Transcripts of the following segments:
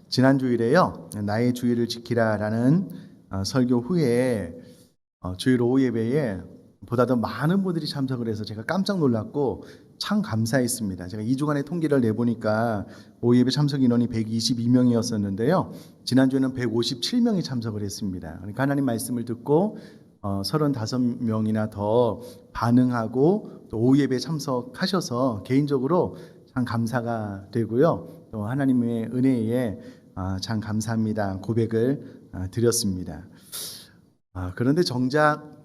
지난 주일에요. 나의 주일을 지키라라는 설교 후에 주일 오후 예배에 보다 더 많은 분들이 참석을 해서 제가 깜짝 놀랐고 참 감사했습니다. 제가 2주간의 통계를 내보니까 오후 예배 참석 인원이 122명이었었는데요. 지난주에는 157명이 참석을 했습니다. 그러니까 하나님 말씀을 듣고 35명이나 더 반응하고 또 오후 예배에 참석하셔서 개인적으로 참 감사가 되고요. 또 하나님의 은혜에 참 감사합니다 고백을 드렸습니다. 그런데 정작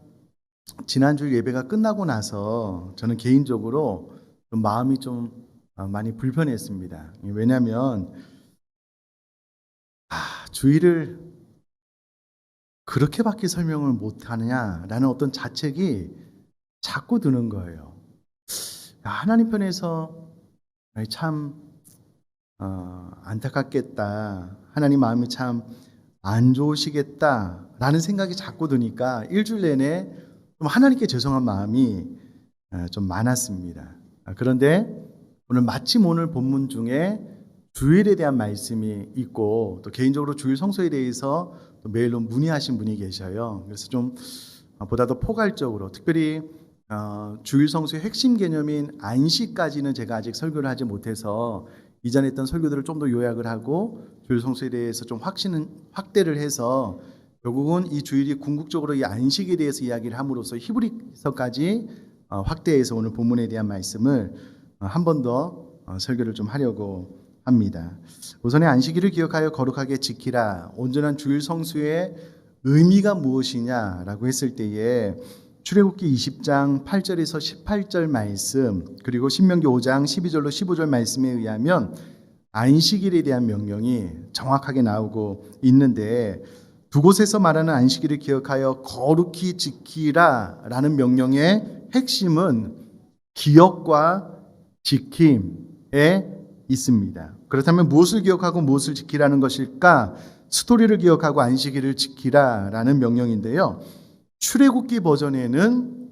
지난주 예배가 끝나고 나서 저는 개인적으로 좀 마음이 좀 많이 불편했습니다. 왜냐하면 주일을 그렇게밖에 설명을 못하느냐라는 어떤 자책이 자꾸 드는 거예요. 하나님 편에서 참 안타깝겠다. 하나님 마음이 참 안 좋으시겠다라는 생각이 자꾸 드니까 일주일 내내 좀 하나님께 죄송한 마음이 좀 많았습니다. 그런데 오늘 본문 중에 주일에 대한 말씀이 있고 또 개인적으로 주일 성소에 대해서 또 메일로 문의하신 분이 계셔요. 그래서 좀 보다 더 포괄적으로 특별히 주일 성소의 핵심 개념인 안식까지는 제가 아직 설교를 하지 못해서 이전에 했던 설교들을 좀 더 요약을 하고 주일 성소에 대해서 좀 확대를 해서 결국은 이 주일이 궁극적으로 이 안식에 대해서 이야기를 함으로써 히브리서까지 확대해서 오늘 본문에 대한 말씀을 한 번 더 설교를 좀 하려고 합니다. 우선의 안식일을 기억하여 거룩하게 지키라. 온전한 주일 성수의 의미가 무엇이냐라고 했을 때에 출애굽기 20장 8절에서 18절 말씀 그리고 신명기 5장 12절로 15절 말씀에 의하면 안식일에 대한 명령이 정확하게 나오고 있는데 두 곳에서 말하는 안식일을 기억하여 거룩히 지키라라는 명령의 핵심은 기억과 지킴에 있습니다. 그렇다면 무엇을 기억하고 무엇을 지키라는 것일까? 스토리를 기억하고 안식일을 지키라라는 명령인데요. 출애굽기 버전에는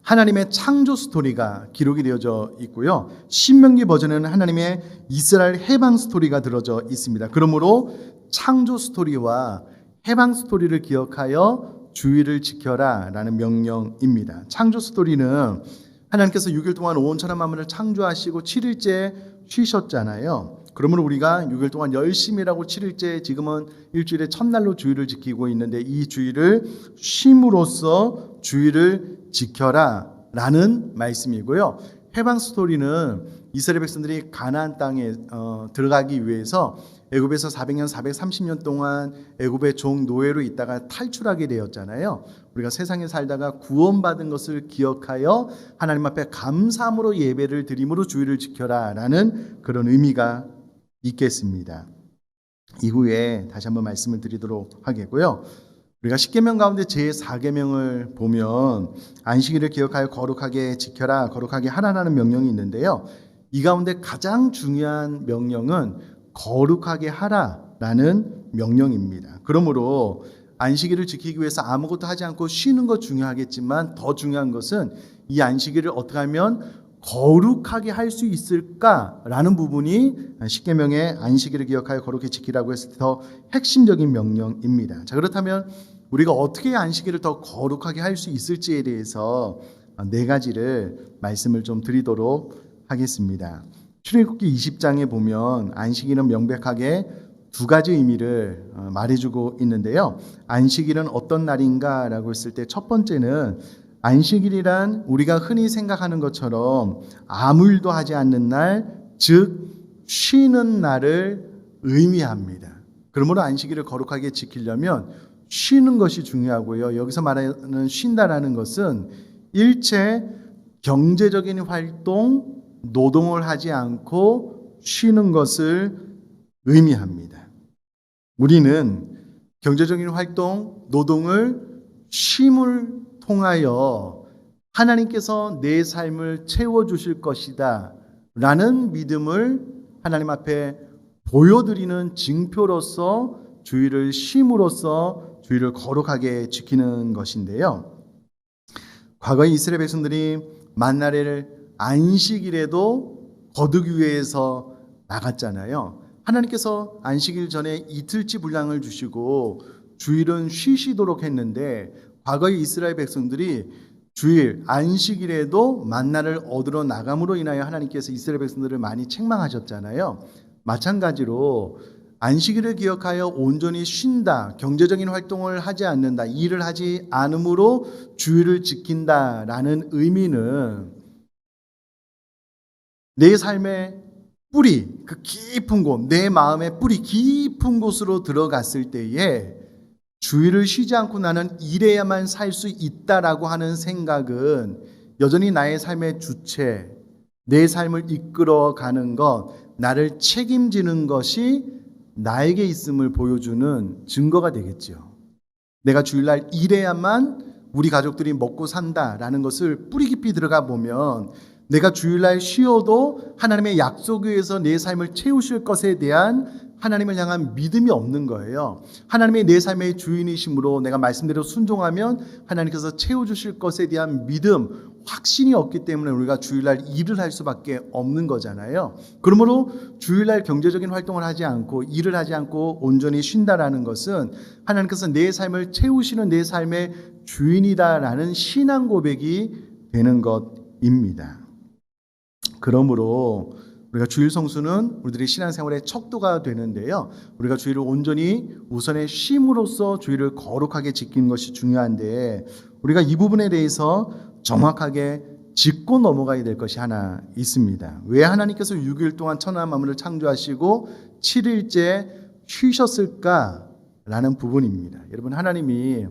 하나님의 창조 스토리가 기록이 되어져 있고요. 신명기 버전에는 하나님의 이스라엘 해방 스토리가 들어져 있습니다. 그러므로 창조 스토리와 해방 스토리를 기억하여 주일을 지켜라 라는 명령입니다. 창조 스토리는 하나님께서 6일 동안 온 천하 만물을 창조하시고 7일째 쉬셨잖아요. 그러므로 우리가 6일 동안 열심히 일하고 7일째 지금은 일주일의 첫날로 주일을 지키고 있는데 이 주일을 쉼으로써 주일을 지켜라 라는 말씀이고요. 해방 스토리는 이스라엘 백성들이 가나안 땅에 들어가기 위해서 애굽에서 400년 430년 동안 애굽의 종 노예로 있다가 탈출하게 되었잖아요. 우리가 세상에 살다가 구원받은 것을 기억하여 하나님 앞에 감사함으로 예배를 드림으로 주일을 지켜라 라는 그런 의미가 있겠습니다. 이후에 다시 한번 말씀을 드리도록 하겠고요. 우리가 10계명 가운데 제4계명을 보면 안식일을 기억하여 거룩하게 지켜라, 거룩하게 하라라는 명령이 있는데요. 이 가운데 가장 중요한 명령은 거룩하게 하라라는 명령입니다. 그러므로 안식일을 지키기 위해서 아무것도 하지 않고 쉬는 것 중요하겠지만 더 중요한 것은 이 안식일을 어떻게 하면 거룩하게 할 수 있을까라는 부분이 10계명의 안식일을 기억하여 거룩히 지키라고 했을 때 더 핵심적인 명령입니다. 자, 그렇다면 우리가 어떻게 안식일을 더 거룩하게 할 수 있을지에 대해서 네 가지를 말씀을 좀 드리도록 하겠습니다. 출애굽기 20장에 보면 안식일은 명백하게 두 가지 의미를 말해주고 있는데요. 안식일은 어떤 날인가라고 했을 때 첫 번째는 안식일이란 우리가 흔히 생각하는 것처럼 아무 일도 하지 않는 날, 즉 쉬는 날을 의미합니다. 그러므로 안식일을 거룩하게 지키려면 쉬는 것이 중요하고요. 여기서 말하는 쉰다라는 것은 일체 경제적인 활동, 노동을 하지 않고 쉬는 것을 의미합니다. 우리는 경제적인 활동, 노동을 쉼을 통하여 하나님께서 내 삶을 채워주실 것이다 라는 믿음을 하나님 앞에 보여드리는 징표로서 주일을 쉼으로써 주일을 거룩하게 지키는 것인데요. 과거에 이스라엘 백성들이 만나래를 안식일에도 거두기 위해서 나갔잖아요. 하나님께서 안식일 전에 이틀치 분량을 주시고 주일은 쉬시도록 했는데 과거의 이스라엘 백성들이 주일, 안식일에도 만나를 얻으러 나감으로 인하여 하나님께서 이스라엘 백성들을 많이 책망하셨잖아요. 마찬가지로 안식일을 기억하여 온전히 쉰다, 경제적인 활동을 하지 않는다, 일을 하지 않으므로 주일을 지킨다라는 의미는 내 삶의 뿌리, 그 깊은 곳, 내 마음의 뿌리 깊은 곳으로 들어갔을 때에 주일을 쉬지 않고 나는 일해야만 살 수 있다라고 하는 생각은 여전히 나의 삶의 주체, 내 삶을 이끌어가는 것, 나를 책임지는 것이 나에게 있음을 보여주는 증거가 되겠죠. 내가 주일날 일해야만 우리 가족들이 먹고 산다라는 것을 뿌리 깊이 들어가 보면 내가 주일날 쉬어도 하나님의 약속에 의해서 내 삶을 채우실 것에 대한 하나님을 향한 믿음이 없는 거예요. 하나님의 내 삶의 주인이심으로 내가 말씀대로 순종하면 하나님께서 채워주실 것에 대한 믿음, 확신이 없기 때문에 우리가 주일날 일을 할 수밖에 없는 거잖아요. 그러므로 주일날 경제적인 활동을 하지 않고 일을 하지 않고 온전히 쉰다라는 것은 하나님께서 내 삶을 채우시는 내 삶의 주인이다라는 신앙 고백이 되는 것입니다. 그러므로 우리가 주일 성수는 우리들의 신앙생활의 척도가 되는데요. 우리가 주일을 온전히 우선의 쉼으로써 주일을 거룩하게 지키는 것이 중요한데 우리가 이 부분에 대해서 정확하게 짚고 넘어가야 될 것이 하나 있습니다. 왜 하나님께서 6일 동안 천하 만물을 창조하시고 7일째 쉬셨을까라는 부분입니다. 여러분, 하나님이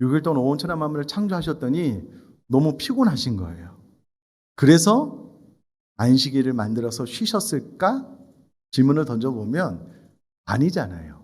6일 동안 온 천하 만물을 창조하셨더니 너무 피곤하신 거예요. 그래서 안식일을 만들어서 쉬셨을까? 질문을 던져보면 아니잖아요.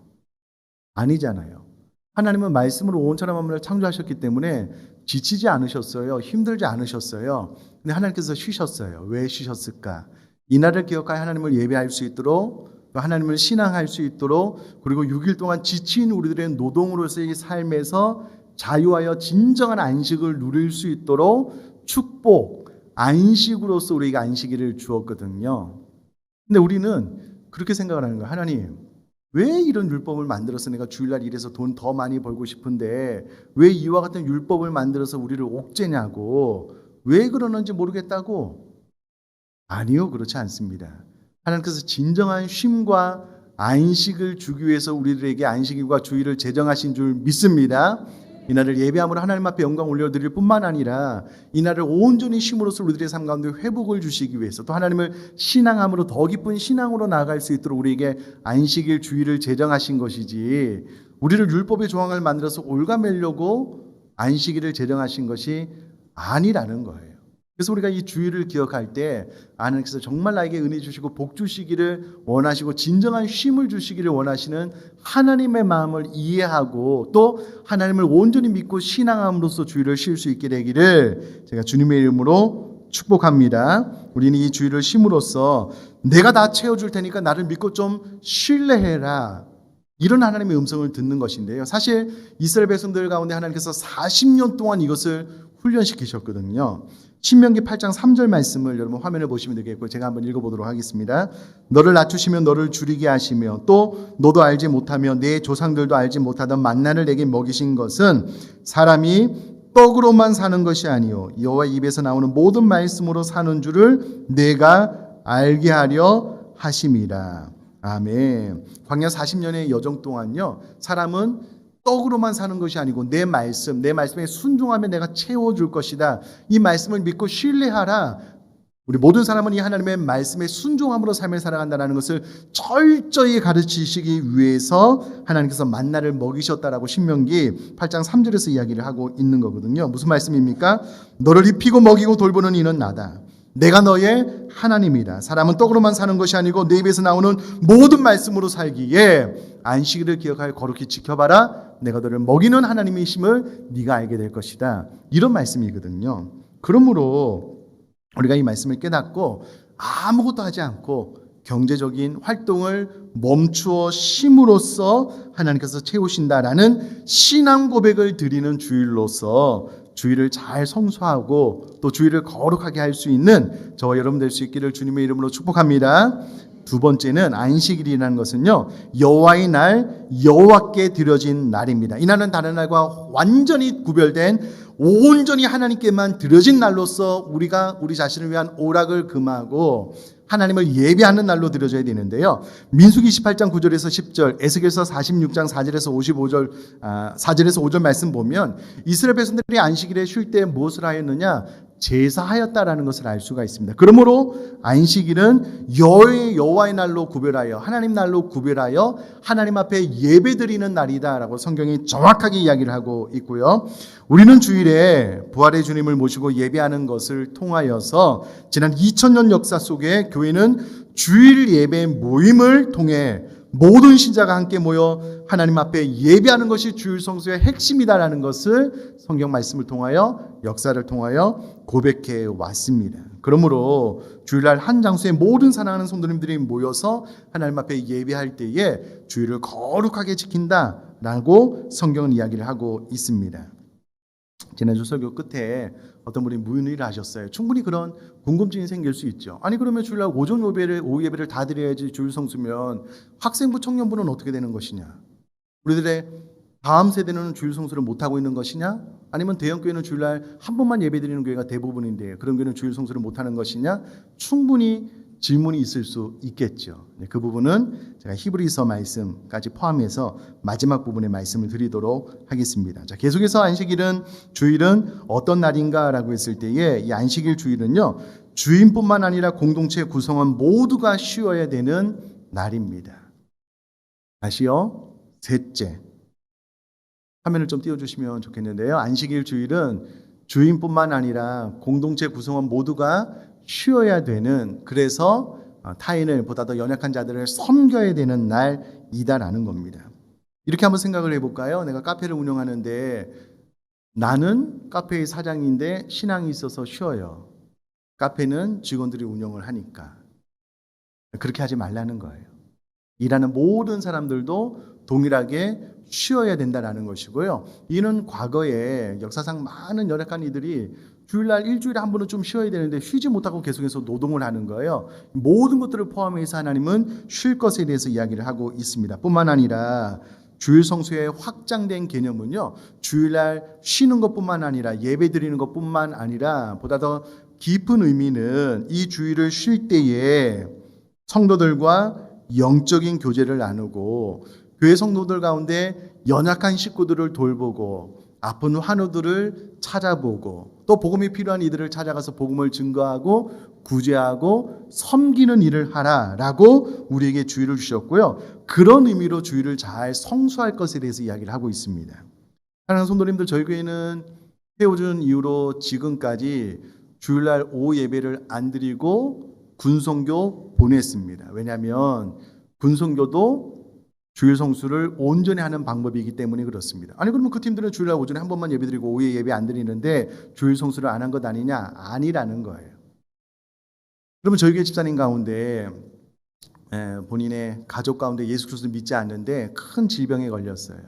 아니잖아요. 하나님은 말씀으로 온 천하 만물을 창조하셨기 때문에 지치지 않으셨어요. 힘들지 않으셨어요. 근데 하나님께서 쉬셨어요. 왜 쉬셨을까? 이날을 기억하여 하나님을 예배할 수 있도록, 또 하나님을 신앙할 수 있도록, 그리고 6일 동안 지친 우리들의 노동으로서의 삶에서 자유하여 진정한 안식을 누릴 수 있도록 축복, 안식으로서 우리에게 안식일을 주었거든요. 근데 우리는 그렇게 생각을 하는 거예요. 하나님, 왜 이런 율법을 만들어서 내가 주일날 일해서 돈 더 많이 벌고 싶은데 왜 이와 같은 율법을 만들어서 우리를 옥죄냐고, 왜 그러는지 모르겠다고? 아니요, 그렇지 않습니다. 하나님께서 진정한 쉼과 안식을 주기 위해서 우리들에게 안식일과 주일을 제정하신 줄 믿습니다. 이날을 예배함으로 하나님 앞에 영광 올려드릴 뿐만 아니라 이날을 온전히 쉼으로써 우리들의 삶 가운데 회복을 주시기 위해서 또 하나님을 신앙함으로 더 깊은 신앙으로 나아갈 수 있도록 우리에게 안식일 주일을 제정하신 것이지, 우리를 율법의 조항을 만들어서 올가매려고 안식일을 제정하신 것이 아니라는 거예요. 그래서 우리가 이 주일을 기억할 때 하나님께서 정말 나에게 은혜 주시고 복 주시기를 원하시고 진정한 쉼을 주시기를 원하시는 하나님의 마음을 이해하고 또 하나님을 온전히 믿고 신앙함으로써 주일을 쉴 수 있게 되기를 제가 주님의 이름으로 축복합니다. 우리는 이 주일을 쉼으로써 내가 다 채워줄 테니까 나를 믿고 좀 신뢰해라, 이런 하나님의 음성을 듣는 것인데요. 사실 이스라엘 백성들 가운데 하나님께서 40년 동안 이것을 훈련시키셨거든요. 신명기 8장 3절 말씀을 여러분 화면에 보시면 되겠고 제가 한번 읽어보도록 하겠습니다. 너를 낮추시며 너를 줄이게 하시며 또 너도 알지 못하며 내 조상들도 알지 못하던 만나를 내게 먹이신 것은 사람이 떡으로만 사는 것이 아니요 여호와 입에서 나오는 모든 말씀으로 사는 줄을 내가 알게 하려 하심이라. 아멘. 광야 40년의 여정 동안요, 사람은 떡으로만 사는 것이 아니고 내 말씀에 순종하면 내가 채워줄 것이다, 이 말씀을 믿고 신뢰하라. 우리 모든 사람은 이 하나님의 말씀에 순종함으로 삶을 살아간다는 것을 철저히 가르치시기 위해서 하나님께서 만나를 먹이셨다라고 신명기 8장 3절에서 이야기를 하고 있는 거거든요. 무슨 말씀입니까? 너를 입히고 먹이고 돌보는 이는 나다. 내가 너의 하나님이다. 사람은 떡으로만 사는 것이 아니고 내 입에서 나오는 모든 말씀으로 살기에 안식일을 기억하여 거룩히 지켜봐라. 내가 너를 먹이는 하나님이심을 네가 알게 될 것이다. 이런 말씀이거든요. 그러므로 우리가 이 말씀을 깨닫고 아무것도 하지 않고 경제적인 활동을 멈추어 쉼으로써 하나님께서 채우신다라는 신앙 고백을 드리는 주일로서 주일을 잘 성수하고 또 주일을 거룩하게 할 수 있는 저와 여러분 될 수 있기를 주님의 이름으로 축복합니다. 두 번째는 안식일이라는 것은요, 여호와의 날, 여호와께 드려진 날입니다. 이 날은 다른 날과 완전히 구별된 온전히 하나님께만 드려진 날로서 우리가 우리 자신을 위한 오락을 금하고 하나님을 예배하는 날로 드려져야 되는데요. 민수기 28장 9절에서 10절, 에스겔서 46장 4절에서 55절, 4절에서 5절 말씀 보면 이스라엘 백성들이 안식일에 쉴 때 무엇을 하였느냐? 제사하였다라는 것을 알 수가 있습니다. 그러므로 안식일은 여호와의 날로 구별하여 하나님 날로 구별하여 하나님 앞에 예배드리는 날이다라고 성경이 정확하게 이야기를 하고 있고요. 우리는 주일에 부활의 주님을 모시고 예배하는 것을 통하여서 지난 2000년 역사 속에 교회는 주일 예배 모임을 통해 모든 신자가 함께 모여 하나님 앞에 예배하는 것이 주일 성수의 핵심이다라는 것을 성경 말씀을 통하여 역사를 통하여 고백해 왔습니다. 그러므로 주일날 한 장소에 모든 사랑하는 성도님들이 모여서 하나님 앞에 예배할 때에 주일을 거룩하게 지킨다라고 성경은 이야기를 하고 있습니다. 지난주 설교 끝에 어떤 분이 문의를 하셨어요. 충분히 그런 궁금증이 생길 수 있죠. 아니 그러면 주일날 오후 예배를 다 드려야지 주일 성수면 학생부 청년부는 어떻게 되는 것이냐? 우리들의 다음 세대는 주일 성수를 못하고 있는 것이냐? 아니면 대형교회는 주일날 한 번만 예배 드리는 교회가 대부분인데 그런 교회는 주일 성수를 못하는 것이냐? 충분히 질문이 있을 수 있겠죠. 그 부분은 제가 히브리서 말씀까지 포함해서 마지막 부분의 말씀을 드리도록 하겠습니다. 자, 계속해서 안식일은 주일은 어떤 날인가라고 했을 때에 이 안식일 주일은요, 주인뿐만 아니라 공동체 구성원 모두가 쉬어야 되는 날입니다. 다시요, 셋째. 화면을 좀 띄워주시면 좋겠는데요. 안식일 주일은 주인뿐만 아니라 공동체 구성원 모두가 쉬어야 되는, 그래서 타인을 보다 더 연약한 자들을 섬겨야 되는 날이다라는 겁니다. 이렇게 한번 생각을 해볼까요? 내가 카페를 운영하는데 나는 카페의 사장인데 신앙이 있어서 쉬어요. 카페는 직원들이 운영을 하니까. 그렇게 하지 말라는 거예요. 일하는 모든 사람들도 동일하게 쉬어야 된다라는 것이고요. 이는 과거에 역사상 많은 연약한 이들이 주일날 일주일에 한 번은 좀 쉬어야 되는데 쉬지 못하고 계속해서 노동을 하는 거예요. 모든 것들을 포함해서 하나님은 쉴 것에 대해서 이야기를 하고 있습니다. 뿐만 아니라 주일 성수의 확장된 개념은요, 주일날 쉬는 것뿐만 아니라 예배 드리는 것뿐만 아니라 보다 더 깊은 의미는 이 주일을 쉴 때에 성도들과 영적인 교제를 나누고 교회 성도들 가운데 연약한 식구들을 돌보고 아픈 환우들을 찾아보고 또 복음이 필요한 이들을 찾아가서 복음을 증거하고 구제하고 섬기는 일을 하라라고 우리에게 주일을 주셨고요. 그런 의미로 주일을 잘 성수할 것에 대해서 이야기를 하고 있습니다. 사랑하는 성도님들, 저희 교회는 세워준 이후로 지금까지 주일날 오후 예배를 안 드리고 군성교 보냈습니다. 왜냐하면 군성교도 주일 성수를 온전히 하는 방법이기 때문에 그렇습니다. 아니 그러면 그 팀들은 주일날 오전에 한 번만 예배드리고 오후에 예배 안 드리는데 주일 성수를 안 한 것 아니냐? 아니라는 거예요. 그러면 저희 교회 집사님 가운데 본인의 가족 가운데 예수 그리스도를 믿지 않는데 큰 질병에 걸렸어요.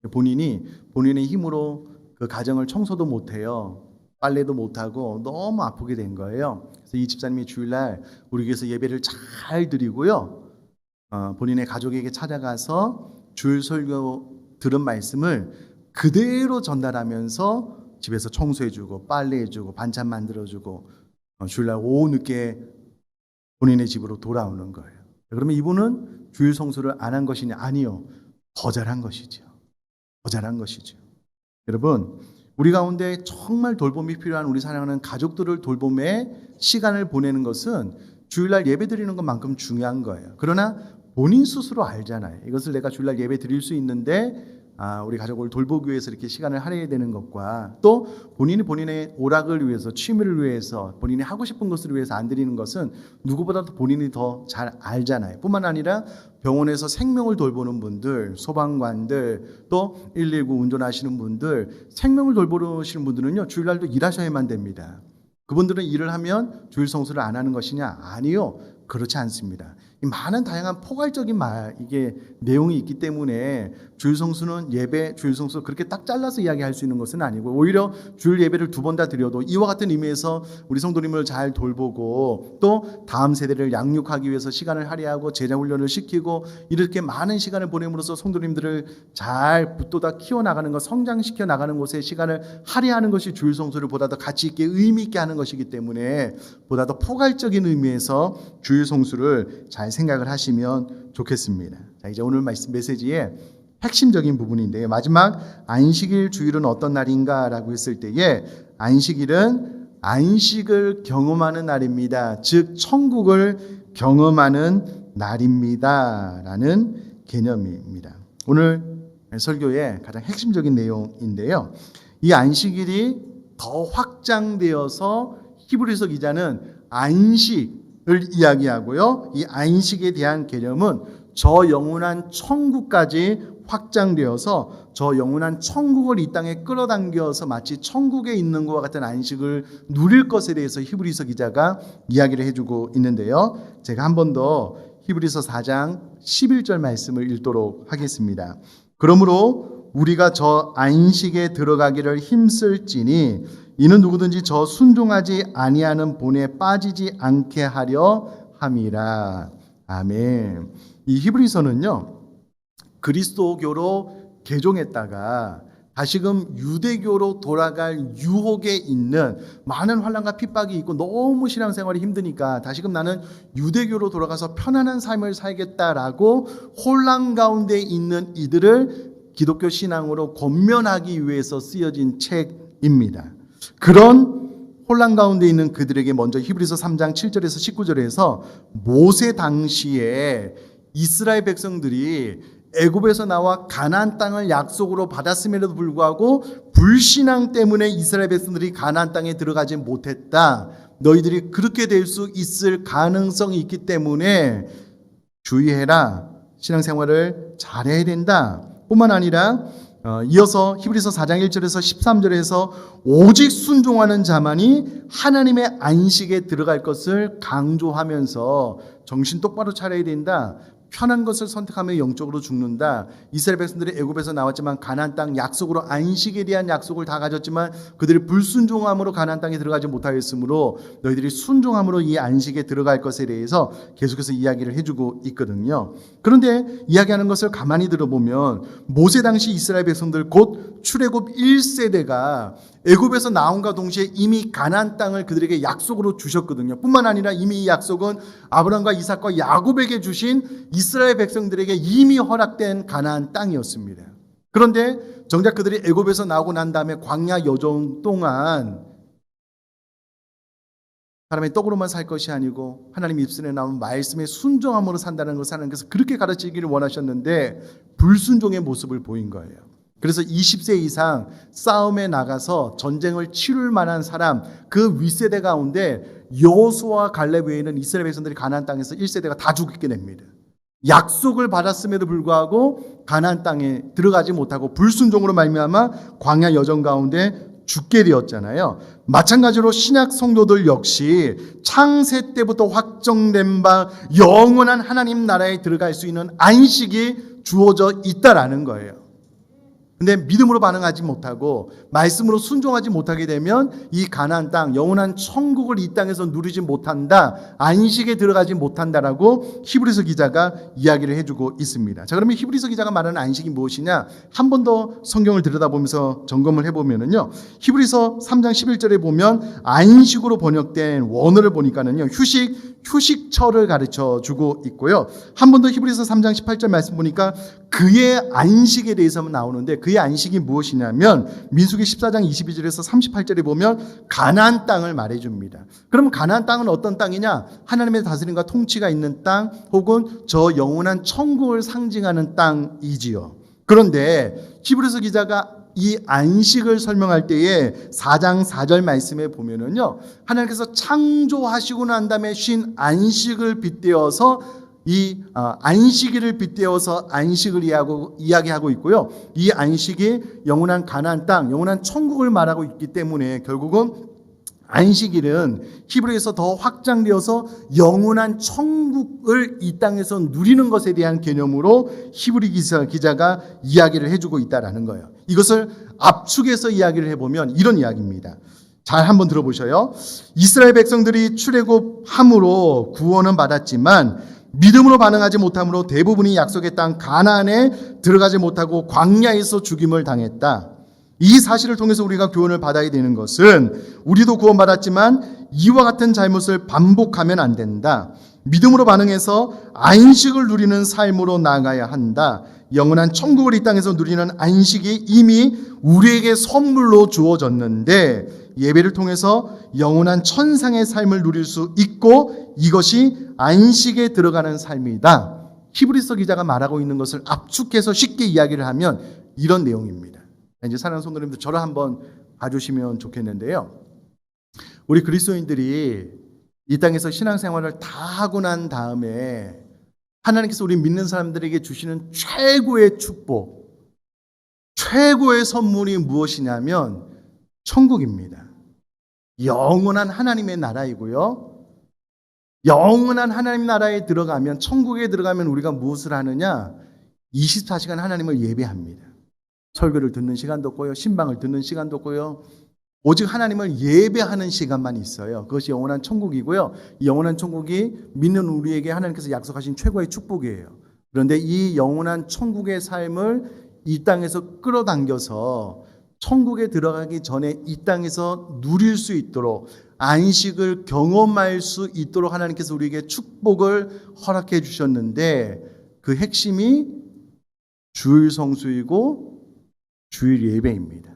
본인의 힘으로 그 가정을 청소도 못해요. 빨래도 못하고 너무 아프게 된 거예요. 그래서 이 집사님이 주일날 우리 교회에서 예배를 잘 드리고요. 본인의 가족에게 찾아가서 주일 설교 들은 말씀을 그대로 전달하면서 집에서 청소해주고 빨래해주고 반찬 만들어주고 주일날 오후 늦게 본인의 집으로 돌아오는 거예요. 그러면 이분은 주일 성수를 안 한 것이냐? 아니요. 더 잘한 것이죠. 더 잘한 것이죠. 여러분, 우리 가운데 정말 돌봄이 필요한 우리 사랑하는 가족들을 돌봄에 시간을 보내는 것은 주일날 예배 드리는 것만큼 중요한 거예요. 그러나 본인 스스로 알잖아요. 이것을 내가 주일날 예배 드릴 수 있는데 우리 가족을 돌보기 위해서 이렇게 시간을 할애해야 되는 것과 또 본인이 본인의 오락을 위해서 취미를 위해서 본인이 하고 싶은 것을 위해서 안 드리는 것은 누구보다도 본인이 더 잘 알잖아요. 뿐만 아니라 병원에서 생명을 돌보는 분들, 소방관들, 또 119 운전하시는 분들, 생명을 돌보시는 분들은요, 주일날도 일하셔야만 됩니다. 그분들은 일을 하면 주일 성수를 안 하는 것이냐? 아니요. 그렇지 않습니다. 이 많은 다양한 포괄적인 이게 내용이 있기 때문에 주일 성수는 예배, 주일 성수 그렇게 딱 잘라서 이야기할 수 있는 것은 아니고, 오히려 주일 예배를 2번 다 드려도 이와 같은 의미에서 우리 성도님을 잘 돌보고 또 다음 세대를 양육하기 위해서 시간을 할애하고 제자 훈련을 시키고 이렇게 많은 시간을 보냄으로써 성도님들을 잘 붙돋아 키워나가는 것, 성장시켜 나가는 곳에 시간을 할애하는 것이 주일 성수를 보다 더 가치 있게 의미 있게 하는 것이기 때문에 보다 더 포괄적인 의미에서 주일 성수를 잘 생각을 하시면 좋겠습니다. 자, 이제 오늘 말씀 메시지의 핵심적인 부분인데요. 마지막 안식일 주일은 어떤 날인가 라고 했을 때에 안식일은 안식을 경험하는 날입니다. 즉 천국을 경험하는 날입니다 라는 개념입니다. 오늘 설교의 가장 핵심적인 내용인데요. 이 안식일이 더 확장되어서 히브리서 기자는 안식을 이야기하고요. 이 안식에 대한 개념은 저 영원한 천국까지 확장되어서 저 영원한 천국을 이 땅에 끌어당겨서 마치 천국에 있는 것과 같은 안식을 누릴 것에 대해서 히브리서 기자가 이야기를 해주고 있는데요. 제가 한 번 더 히브리서 4장 11절 말씀을 읽도록 하겠습니다. 그러므로 우리가 저 안식에 들어가기를 힘쓸지니 이는 누구든지 저 순종하지 아니하는 본에 빠지지 않게 하려 함이라. 아멘. 이 히브리서는요, 그리스도교로 개종했다가 다시금 유대교로 돌아갈 유혹에 있는 많은 환난과 핍박이 있고 너무 신앙생활이 힘드니까 다시금 나는 유대교로 돌아가서 편안한 삶을 살겠다라고 혼란 가운데 있는 이들을 기독교 신앙으로 권면하기 위해서 쓰여진 책입니다. 그런 혼란 가운데 있는 그들에게 먼저 히브리서 3장 7절에서 19절에서 모세 당시에 이스라엘 백성들이 애굽에서 나와 가나안 땅을 약속으로 받았음에도 불구하고 불신앙 때문에 이스라엘 백성들이 가나안 땅에 들어가지 못했다. 너희들이 그렇게 될 수 있을 가능성이 있기 때문에 주의해라. 신앙생활을 잘해야 된다. 뿐만 아니라 이어서 히브리서 4장 1절에서 13절에서 오직 순종하는 자만이 하나님의 안식에 들어갈 것을 강조하면서 정신 똑바로 차려야 된다. 편한 것을 선택하며 영적으로 죽는다. 이스라엘 백성들이 애굽에서 나왔지만 가나안 땅 약속으로 안식에 대한 약속을 다 가졌지만 그들이 불순종함으로 가나안 땅에 들어가지 못하였으므로 너희들이 순종함으로 이 안식에 들어갈 것에 대해서 계속해서 이야기를 해주고 있거든요. 그런데 이야기하는 것을 가만히 들어보면 모세 당시 이스라엘 백성들 곧 출애굽 1세대가 애굽에서 나온과 동시에 이미 가나안 땅을 그들에게 약속으로 주셨거든요. 뿐만 아니라 이미 이 약속은 아브라함과 이삭과 야곱에게 주신 이스라엘 백성들에게 이미 허락된 가나안 땅이었습니다. 그런데 정작 그들이 애굽에서 나오고 난 다음에 광야 여정 동안 사람의 떡으로만 살 것이 아니고 하나님 입술에 나온 말씀에 순종함으로 산다는 것을 하나님께서 그렇게 가르치기를 원하셨는데 불순종의 모습을 보인 거예요. 그래서 20세 이상 싸움에 나가서 전쟁을 치룰 만한 사람, 그 윗세대 가운데 여호수아와 갈렙 외에는 이스라엘 백성들이 가나안 땅에서 1세대가 다 죽게 됩니다. 약속을 받았음에도 불구하고 가나안 땅에 들어가지 못하고 불순종으로 말미암아 광야 여정 가운데 죽게 되었잖아요. 마찬가지로 신약 성도들 역시 창세 때부터 확정된 바 영원한 하나님 나라에 들어갈 수 있는 안식이 주어져 있다라는 거예요. 근데 믿음으로 반응하지 못하고 말씀으로 순종하지 못하게 되면 이 가나안 땅, 영원한 천국을 이 땅에서 누리지 못한다, 안식에 들어가지 못한다라고 히브리서 기자가 이야기를 해주고 있습니다. 자, 그러면 히브리서 기자가 말하는 안식이 무엇이냐? 한 번 더 성경을 들여다보면서 점검을 해보면은요, 히브리서 3장 11절에 보면 안식으로 번역된 원어를 보니까는요, 휴식처를 가르쳐 주고 있고요. 한 번 더 히브리서 3장 18절 말씀 보니까 그의 안식에 대해서만 나오는데 그의 안식이 무엇이냐면 민수기 14장 22절에서 38절에 보면 가나안 땅을 말해줍니다. 그럼 가나안 땅은 어떤 땅이냐? 하나님의 다스림과 통치가 있는 땅 혹은 저 영원한 천국을 상징하는 땅이지요. 그런데 히브리서 기자가 이 안식을 설명할 때에 4장 4절 말씀에 보면은요, 하나님께서 창조하시고 난 다음에 쉰 안식을 빗대어서 이 안식일을 빗대어서 안식을 이야기하고 있고요. 이 안식이 영원한 가나안 땅, 영원한 천국을 말하고 있기 때문에 결국은 안식일은 히브리에서 더 확장되어서 영원한 천국을 이 땅에서 누리는 것에 대한 개념으로 히브리 기자가 이야기를 해주고 있다라는 거예요. 이것을 압축해서 이야기를 해보면 이런 이야기입니다. 잘 한번 들어보셔요. 이스라엘 백성들이 출애굽함으로 구원은 받았지만 믿음으로 반응하지 못함으로 대부분이 약속의 땅 가나안에 들어가지 못하고 광야에서 죽임을 당했다. 이 사실을 통해서 우리가 교훈을 받아야 되는 것은 우리도 구원받았지만 이와 같은 잘못을 반복하면 안 된다. 믿음으로 반응해서 안식을 누리는 삶으로 나아가야 한다. 영원한 천국을 이 땅에서 누리는 안식이 이미 우리에게 선물로 주어졌는데 예배를 통해서 영원한 천상의 삶을 누릴 수 있고 이것이 안식에 들어가는 삶이다. 히브리서 기자가 말하고 있는 것을 압축해서 쉽게 이야기를 하면 이런 내용입니다. 이제 사랑하는 성도님들 저를 한번 봐주시면 좋겠는데요. 우리 그리스도인들이 이 땅에서 신앙생활을 다 하고 난 다음에 하나님께서 우리 믿는 사람들에게 주시는 최고의 축복, 최고의 선물이 무엇이냐면 천국입니다. 영원한 하나님의 나라이고요. 영원한 하나님 나라에 들어가면, 천국에 들어가면 우리가 무엇을 하느냐? 24시간 하나님을 예배합니다. 설교를 듣는 시간도 없고요. 신방을 듣는 시간도 없고요. 오직 하나님을 예배하는 시간만 있어요. 그것이 영원한 천국이고요. 이 영원한 천국이 믿는 우리에게 하나님께서 약속하신 최고의 축복이에요. 그런데 이 영원한 천국의 삶을 이 땅에서 끌어당겨서 천국에 들어가기 전에 이 땅에서 누릴 수 있도록 안식을 경험할 수 있도록 하나님께서 우리에게 축복을 허락해 주셨는데 그 핵심이 주일 성수이고 주일 예배입니다.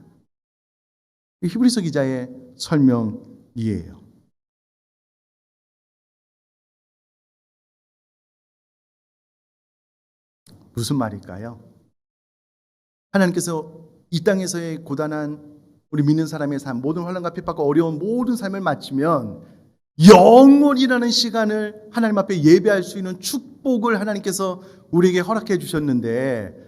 히브리서 기자의 설명이에요. 무슨 말일까요? 하나님께서 이 땅에서의 고단한 우리 믿는 사람의 삶, 모든 환난과 핍박과 어려운 모든 삶을 마치면 영원이라는 시간을 하나님 앞에 예배할 수 있는 축복을 하나님께서 우리에게 허락해 주셨는데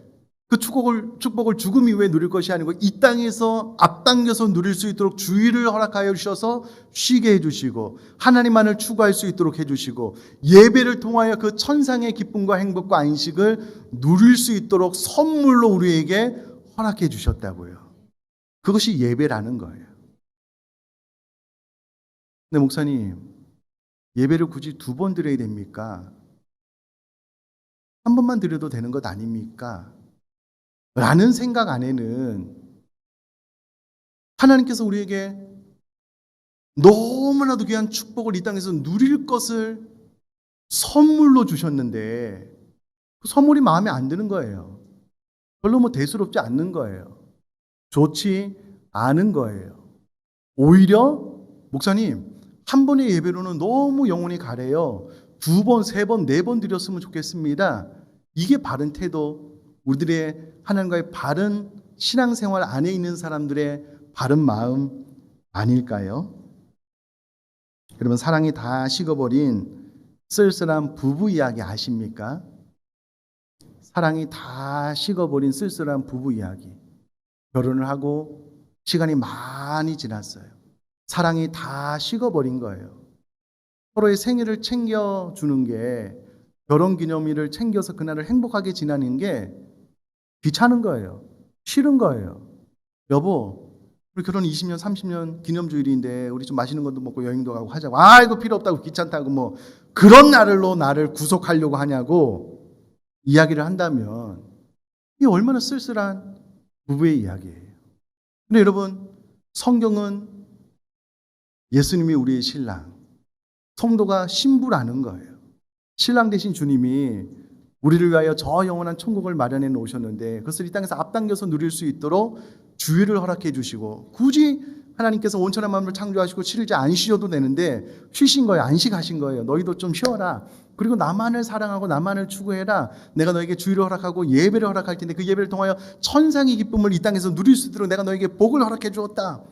그 축복을 죽음 이후에 누릴 것이 아니고 이 땅에서 앞당겨서 누릴 수 있도록 주의를 허락하여 주셔서 쉬게 해주시고 하나님만을 추구할 수 있도록 해주시고 예배를 통하여 그 천상의 기쁨과 행복과 안식을 누릴 수 있도록 선물로 우리에게 허락해 주셨다고요. 그것이 예배라는 거예요. 근데 목사님, 예배를 굳이 2번 드려야 됩니까? 한 번만 드려도 되는 것 아닙니까? 라는 생각 안에는 하나님께서 우리에게 너무나도 귀한 축복을 이 땅에서 누릴 것을 선물로 주셨는데 그 선물이 마음에 안 드는 거예요. 별로 대수롭지 않는 거예요. 좋지 않은 거예요. 오히려 목사님, 한 번의 예배로는 너무 영혼이 가래요. 2번, 3번, 4번 드렸으면 좋겠습니다. 이게 바른 태도, 우리들의 하나님과의 바른 신앙생활 안에 있는 사람들의 바른 마음 아닐까요? 여러분, 사랑이 다 식어버린 쓸쓸한 부부 이야기 아십니까? 사랑이 다 식어버린 쓸쓸한 부부 이야기. 결혼을 하고 시간이 많이 지났어요. 사랑이 다 식어버린 거예요. 서로의 생일을 챙겨주는 게, 결혼기념일을 챙겨서 그날을 행복하게 지나는 게 귀찮은 거예요. 싫은 거예요. 여보, 우리 결혼 20년, 30년 기념주일인데 우리 좀 맛있는 것도 먹고 여행도 가고 하자고. 이거 필요 없다고, 귀찮다고, 그런 날로 나를 구속하려고 하냐고 이야기를 한다면 이게 얼마나 쓸쓸한 부부의 이야기예요. 근데 여러분, 성경은 예수님이 우리의 신랑, 성도가 신부라는 거예요. 신랑 되신 주님이 우리를 위하여 저 영원한 천국을 마련해 놓으셨는데 그것을 이 땅에서 앞당겨서 누릴 수 있도록 주의를 허락해 주시고, 굳이 하나님께서 온전한 마음을 창조하시고 7일째 안 쉬어도 되는데 쉬신 거예요. 안식하신 거예요. 너희도 좀 쉬어라. 그리고 나만을 사랑하고 나만을 추구해라. 내가 너에게 주의를 허락하고 예배를 허락할 텐데 그 예배를 통하여 천상의 기쁨을 이 땅에서 누릴 수 있도록 내가 너에게 복을 허락해 주었다.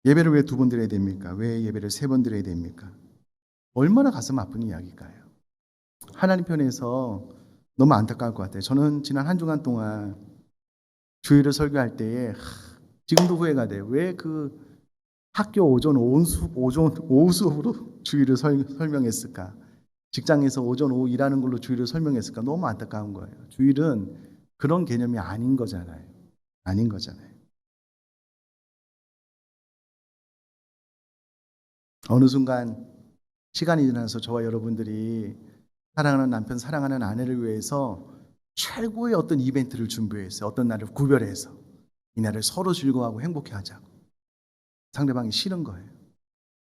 예배를 왜 2번 드려야 됩니까? 왜 예배를 3번 드려야 됩니까? 얼마나 가슴 아픈 이야기일까요? 하나님 편에서 너무 안타까울 것 같아요. 저는 지난 한 주간 동안 주일을 설교할 때에 지금도 후회가 돼요. 왜 그 학교 오후 수업으로 주일을 설명했을까? 직장에서 오전 오후 일하는 걸로 주일을 설명했을까? 너무 안타까운 거예요. 주일은 그런 개념이 아닌 거잖아요. 아닌 거잖아요. 어느 순간 시간이 지나서 저와 여러분들이 사랑하는 남편, 사랑하는 아내를 위해서 최고의 어떤 이벤트를 준비했어요. 어떤 날을 구별해서 이 날을 서로 즐거워하고 행복해 하자고. 상대방이 싫은 거예요.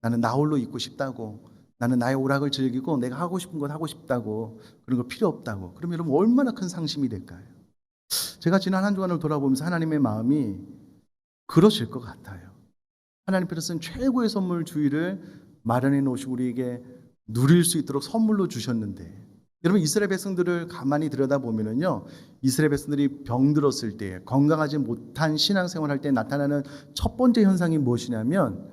나는 나 홀로 있고 싶다고. 나는 나의 오락을 즐기고 내가 하고 싶은 건 하고 싶다고. 그런 거 필요 없다고. 그럼 여러분 얼마나 큰 상심이 될까요? 제가 지난 한 주간을 돌아보면서 하나님의 마음이 그러실 것 같아요. 하나님께서는 최고의 선물 주일을 마련해 놓으시고 우리에게 누릴 수 있도록 선물로 주셨는데, 여러분 이스라엘 백성들을 가만히 들여다보면요, 이스라엘 백성들이 병들었을 때, 건강하지 못한 신앙생활할 때 나타나는 첫 번째 현상이 무엇이냐면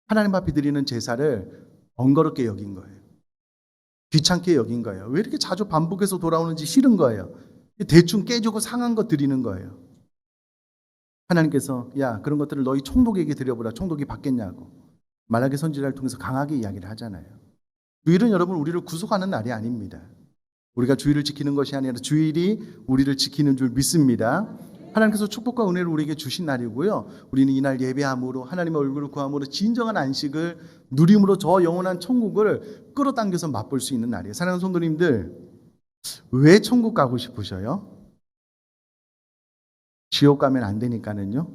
하나님 앞에 드리는 제사를 번거롭게 여긴 거예요. 귀찮게 여긴 거예요. 왜 이렇게 자주 반복해서 돌아오는지 싫은 거예요. 대충 깨지고 상한 거 드리는 거예요. 하나님께서 야, 그런 것들을 너희 총독에게 드려보라. 총독이 받겠냐고 말라기 선지자를 통해서 강하게 이야기를 하잖아요. 주일은 여러분 우리를 구속하는 날이 아닙니다. 우리가 주일을 지키는 것이 아니라 주일이 우리를 지키는 줄 믿습니다. 하나님께서 축복과 은혜를 우리에게 주신 날이고요. 우리는 이날 예배함으로 하나님의 얼굴을 구함으로 진정한 안식을 누림으로 저 영원한 천국을 끌어당겨서 맛볼 수 있는 날이에요. 사랑하는 성도님들, 왜 천국 가고 싶으셔요? 지옥 가면 안 되니까는요.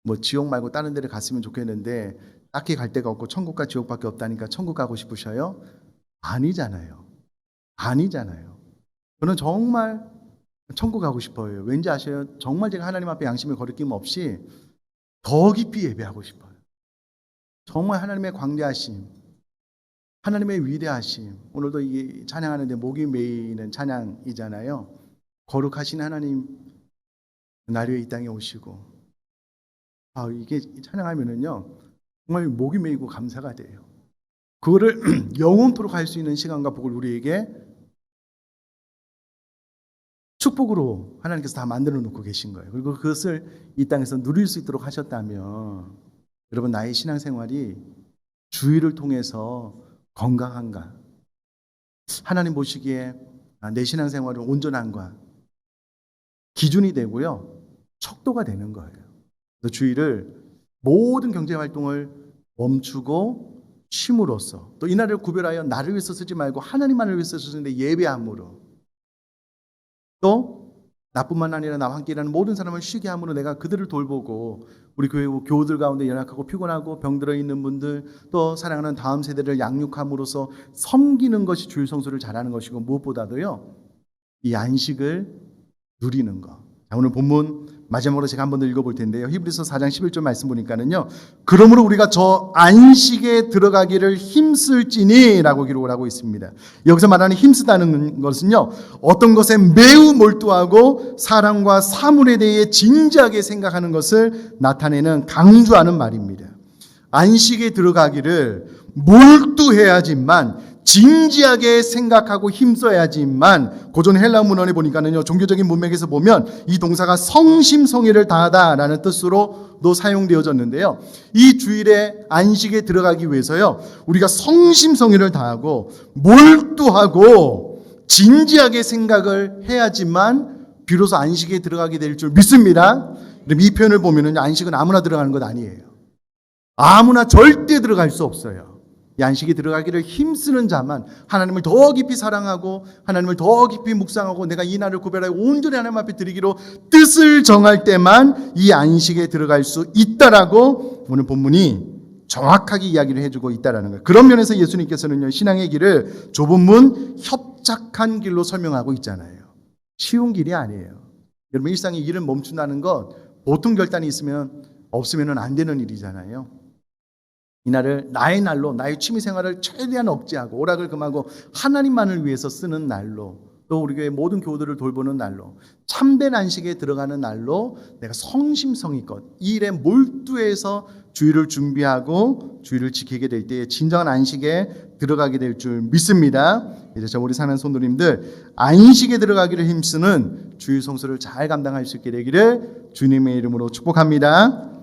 뭐 지옥 말고 다른 데를 갔으면 좋겠는데 딱히 갈 데가 없고 천국과 지옥밖에 없다니까 천국 가고 싶으셔요? 아니잖아요. 아니잖아요. 저는 정말 천국 가고 싶어요. 왠지 아셔요? 정말 제가 하나님 앞에 양심의 거리낌 없이 더 깊이 예배하고 싶어요. 정말 하나님의 광대하심, 하나님의 위대하심. 오늘도 이 찬양하는데 목이 메이는 찬양이잖아요. 거룩하신 하나님 날 위해 이 땅에 오시고, 이게 찬양하면은요 정말 목이 메이고 감사가 돼요. 그거를 영원토록 할 수 있는 시간과 복을 우리에게 축복으로 하나님께서 다 만들어 놓고 계신 거예요. 그리고 그것을 이 땅에서 누릴 수 있도록 하셨다면, 여러분 나의 신앙생활이 주의를 통해서 건강한가? 하나님 보시기에 내 신앙생활은 온전한가? 기준이 되고요, 척도가 되는 거예요. 그래서 주의를 모든 경제활동을 멈추고 쉼으로써, 또 이날을 구별하여 나를 위해서 쓰지 말고 하나님만을 위해서 쓰는데 예배함으로, 또 나뿐만 아니라 나와 함께 일하는 모든 사람을 쉬게 함으로 내가 그들을 돌보고, 우리 교우들 가운데 연약하고 피곤하고 병들어 있는 분들, 또 사랑하는 다음 세대를 양육함으로써 섬기는 것이 주일 성수를 잘하는 것이고, 무엇보다도요 이 안식을 누리는 것. 자, 오늘 본문 마지막으로 제가 한번 더 읽어볼 텐데요. 히브리서 4장 11절 말씀 보니까는요, 그러므로 우리가 저 안식에 들어가기를 힘쓸지니 라고 기록을 하고 있습니다. 여기서 말하는 힘쓰다는 것은요, 어떤 것에 매우 몰두하고 사랑과 사물에 대해 진지하게 생각하는 것을 나타내는, 강조하는 말입니다. 안식에 들어가기를 몰두해야지만, 진지하게 생각하고 힘써야지만, 고전 헬라 문헌에 보니까는요, 종교적인 문맥에서 보면 이 동사가 성심성의를 다하다라는 뜻으로도 사용되어졌는데요. 이 주일에 안식에 들어가기 위해서요, 우리가 성심성의를 다하고 몰두하고 진지하게 생각을 해야지만 비로소 안식에 들어가게 될 줄 믿습니다. 그럼 이 표현을 보면은 안식은 아무나 들어가는 것 아니에요. 아무나 절대 들어갈 수 없어요. 이 안식에 들어가기를 힘쓰는 자만, 하나님을 더 깊이 사랑하고 하나님을 더 깊이 묵상하고 내가 이 날을 구별하여 온전히 하나님 앞에 드리기로 뜻을 정할 때만 이 안식에 들어갈 수 있다라고 오늘 본문이 정확하게 이야기를 해주고 있다라는 거예요. 그런 면에서 예수님께서는요, 신앙의 길을 좁은 문, 협착한 길로 설명하고 있잖아요. 쉬운 길이 아니에요. 여러분 일상의 일을 멈춘다는 것, 보통 결단이 없으면 안 되는 일이잖아요. 이날을 나의 날로, 나의 취미생활을 최대한 억제하고 오락을 금하고 하나님만을 위해서 쓰는 날로 또 우리 교회 모든 교우들을 돌보는 날로, 참된 안식에 들어가는 날로 내가 성심성의껏 이 일에 몰두해서 주일을 준비하고 주일을 지키게 될 때에 진정한 안식에 들어가게 될 줄 믿습니다. 이제 저 우리 사는 성도님들 안식에 들어가기를 힘쓰는 주일 성수를 잘 감당할 수 있게 되기를 주님의 이름으로 축복합니다.